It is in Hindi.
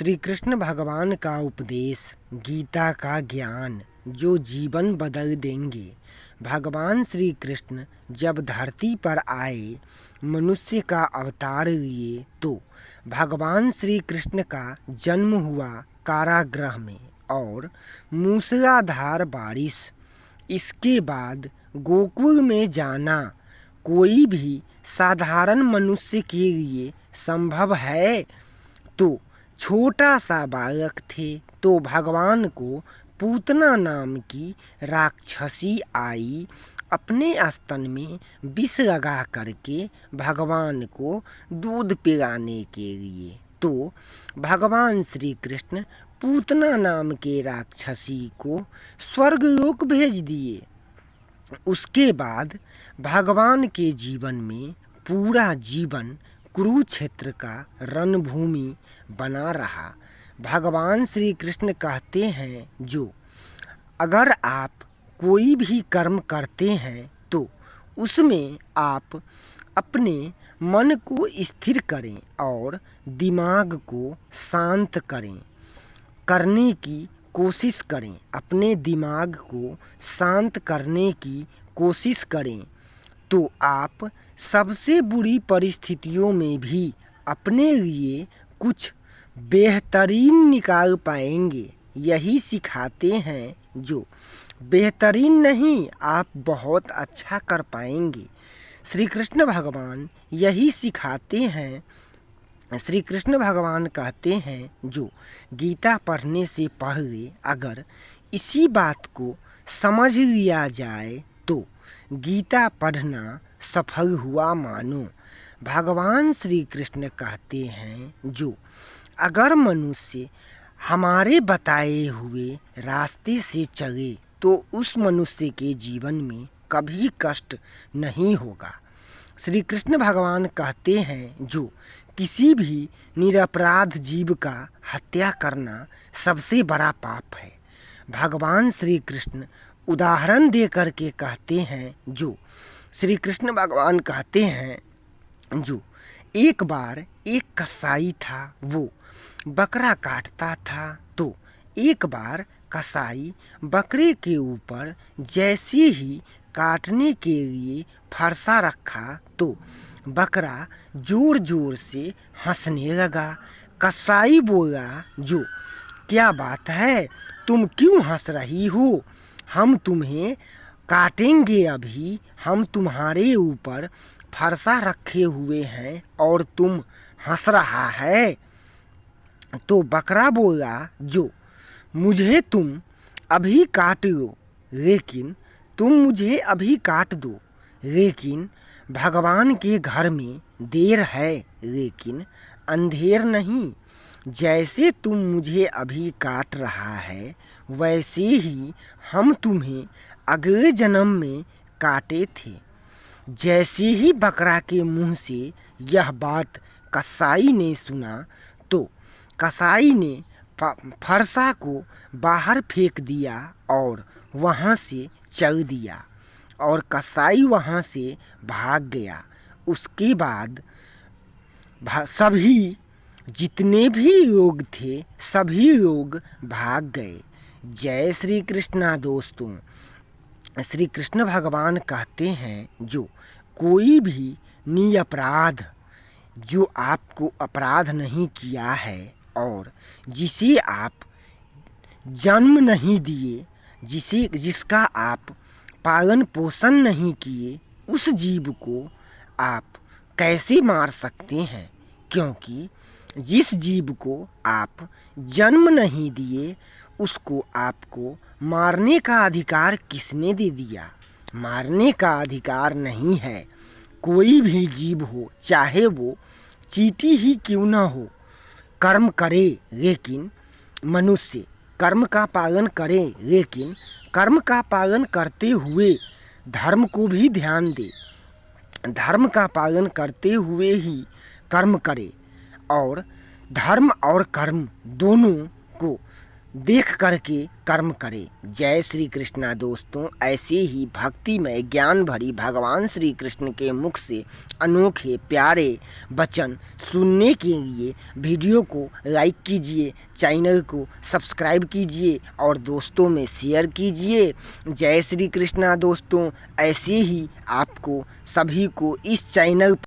श्री कृष्ण भगवान का उपदेश, गीता का ज्ञान जो जीवन बदल देंगे। भगवान श्री कृष्ण जब धरती पर आए, मनुष्य का अवतार लिए, तो भगवान श्री कृष्ण का जन्म हुआ कारागृह में और मूसलाधार बारिश। इसके बाद गोकुल में जाना कोई भी साधारण मनुष्य के लिए संभव है? तो छोटा सा बालक थे तो भगवान को पूतना नाम की राक्षसी आई, अपने स्तन में विष लगा करके भगवान को दूध पिलाने के लिए। तो भगवान श्री कृष्ण पूतना नाम के राक्षसी को स्वर्गलोक भेज दिए। उसके बाद भगवान के जीवन में पूरा जीवन कुरुक्षेत्र का रणभूमि बना रहा। भगवान श्री कृष्ण कहते हैं, जो अगर आप कोई भी कर्म करते हैं तो उसमें आप अपने मन को स्थिर करें और दिमाग को शांत करने की कोशिश करें। अपने दिमाग को शांत करने की कोशिश करें तो आप सबसे बुरी परिस्थितियों में भी अपने लिए कुछ बेहतरीन निकाल पाएंगे। यही सिखाते हैं, जो बेहतरीन नहीं, आप बहुत अच्छा कर पाएंगे। श्री कृष्ण भगवान यही सिखाते हैं। श्री कृष्ण भगवान कहते हैं, जो गीता पढ़ने से पहले अगर इसी बात को समझ लिया जाए तो गीता पढ़ना सफल हुआ मानो। भगवान श्री कृष्ण कहते हैं, जो अगर मनुष्य हमारे बताए हुए रास्ते से चले तो उस मनुष्य के जीवन में कभी कष्ट नहीं होगा। श्री कृष्ण भगवान कहते हैं, जो किसी भी निरपराध जीव का हत्या करना सबसे बड़ा पाप है। भगवान श्री कृष्ण उदाहरण दे करके कहते हैं, जो श्री कृष्ण भगवान कहते हैं, जो एक बार एक कसाई था, वो बकरा काटता था। तो एक बार कसाई बकरे के ऊपर जैसे ही काटने के लिए फरसा रखा तो बकरा जोर जोर से हंसने लगा। कसाई बोला, जो क्या बात है, तुम क्यों हंस रही हो? हम तुम्हें काटेंगे अभी, हम तुम्हारे ऊपर फरसा रखे हुए हैं और तुम हंस रहा है। तो बकरा बोला, जो मुझे तुम अभी काट लो, लेकिन तुम मुझे अभी काट दो, लेकिन भगवान के घर में देर है लेकिन अंधेर नहीं। जैसे तुम मुझे अभी काट रहा है, वैसे ही हम तुम्हें अगले जन्म में काटे थे। जैसे ही बकरा के मुंह से यह बात कसाई ने सुना तो कसाई ने फरसा को बाहर फेंक दिया और वहाँ से चल दिया और कसाई वहाँ से भाग गया। उसके बाद सभी जितने भी लोग थे, सभी लोग भाग गए। जय श्री कृष्णा दोस्तों। श्री कृष्ण भगवान कहते हैं, जो कोई भी निरपराध, जो आपको अपराध नहीं किया है और जिसे आप जन्म नहीं दिए, जिसका आप पालन पोषण नहीं किए, उस जीव को आप कैसे मार सकते हैं? क्योंकि जिस जीव को आप जन्म नहीं दिए, उसको आपको मारने का अधिकार किसने दे दिया? मारने का अधिकार नहीं है। कोई भी जीव हो, चाहे वो चींटी ही क्यों ना हो, कर्म करे, लेकिन मनुष्य कर्म का पालन करे, लेकिन कर्म का पालन करते हुए धर्म को भी ध्यान दे। धर्म का पालन करते हुए ही कर्म करे और धर्म और कर्म दोनों को देख करके कर्म करे। जय श्री कृष्णा दोस्तों। ऐसे ही भक्तिमय ज्ञान भरी भगवान श्री कृष्ण के मुख से अनोखे प्यारे वचन सुनने के लिए वीडियो को लाइक कीजिए, चैनल को सब्सक्राइब कीजिए और दोस्तों में शेयर कीजिए। जय श्री कृष्णा दोस्तों। ऐसे ही आपको सभी को इस चैनल